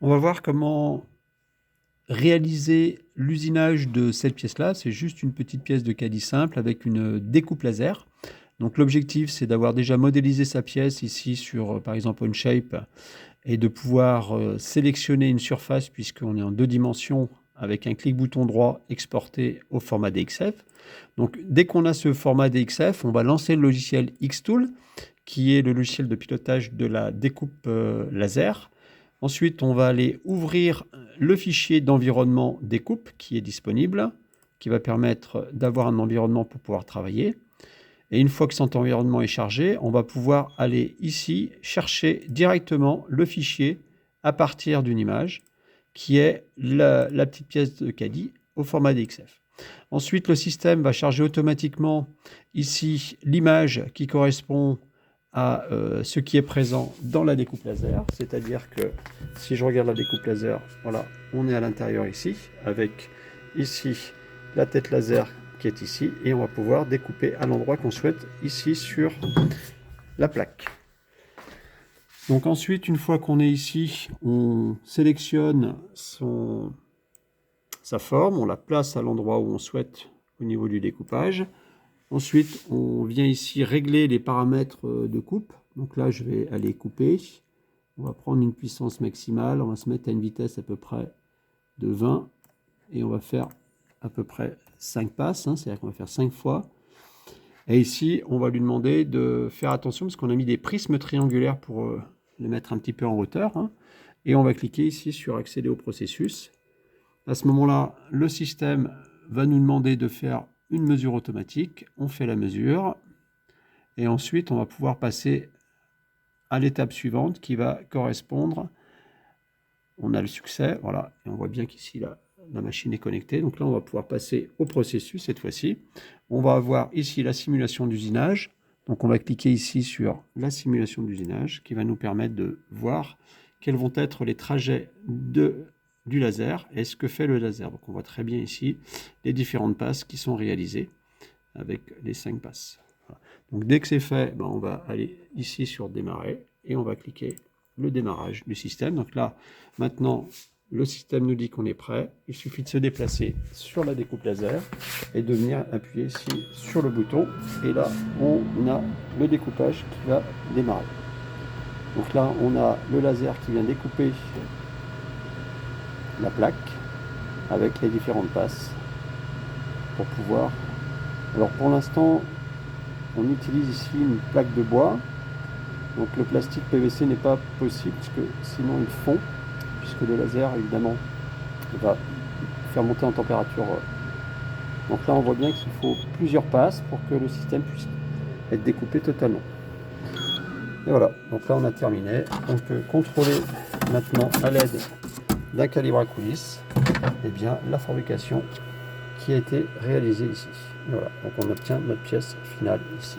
On va voir comment réaliser l'usinage de cette pièce-là. C'est juste une petite pièce de caddie simple avec une découpe laser. Donc l'objectif, c'est d'avoir déjà modélisé sa pièce ici sur, par exemple, Onshape et de pouvoir sélectionner une surface puisqu'on est en 2 dimensions avec un clic-bouton droit exporter au format DXF. Donc dès qu'on a ce format DXF, on va lancer le logiciel Xtool qui est le logiciel de pilotage de la découpe laser. Ensuite, on va aller ouvrir le fichier d'environnement découpe qui est disponible, qui va permettre d'avoir un environnement pour pouvoir travailler. Et une fois que cet environnement est chargé, on va pouvoir aller ici chercher directement le fichier à partir d'une image qui est la petite pièce de caddie au format DXF. Ensuite, le système va charger automatiquement ici l'image qui correspond à ce qui est présent dans la découpe laser. C'est-à-dire que si je regarde la découpe laser, voilà, on est à l'intérieur ici, avec ici la tête laser qui est ici, et on va pouvoir découper à l'endroit qu'on souhaite ici sur la plaque. Donc ensuite, une fois qu'on est ici, on sélectionne sa forme, on la place à l'endroit où on souhaite au niveau du découpage. Ensuite, on vient ici régler les paramètres de coupe. Donc là, je vais aller couper. On va prendre une puissance maximale. On va se mettre à une vitesse à peu près de 20. Et on va faire à peu près 5 passes. C'est-à-dire qu'on va faire 5 fois. Et ici, on va lui demander de faire attention parce qu'on a mis des prismes triangulaires pour les mettre un petit peu en hauteur. Et on va cliquer ici sur accéder au processus. À ce moment-là, le système va nous demander de faire une mesure automatique. On fait la mesure. Et ensuite, on va pouvoir passer à l'étape suivante qui va correspondre. On a le succès, voilà. Et on voit bien qu'ici, la machine est connectée. Donc là, on va pouvoir passer au processus cette fois-ci. On va avoir ici la simulation d'usinage. Donc on va cliquer ici sur la simulation d'usinage qui va nous permettre de voir quels vont être les trajets du laser et ce que fait le laser. Donc on voit très bien ici les différentes passes qui sont réalisées avec les 5 passes. Voilà. Donc dès que c'est fait, on va aller ici sur démarrer et on va cliquer le démarrage du système. Donc là, maintenant, le système nous dit qu'on est prêt. Il suffit de se déplacer sur la découpe laser et de venir appuyer ici sur le bouton. Et là, on a le découpage qui va démarrer. Donc là, on a le laser qui vient découper la plaque avec les différentes passes pour pouvoir... Alors pour l'instant, on utilise ici une plaque de bois. Donc le plastique PVC n'est pas possible parce que sinon il fond, puisque le laser évidemment va faire monter en température. Donc là on voit bien qu'il faut plusieurs passes pour que le système puisse être découpé totalement. Et voilà, donc là on a terminé. On peut contrôler maintenant à l'aide d'un calibre à coulisse la fabrication qui a été réalisée ici. Et voilà, donc on obtient notre pièce finale ici.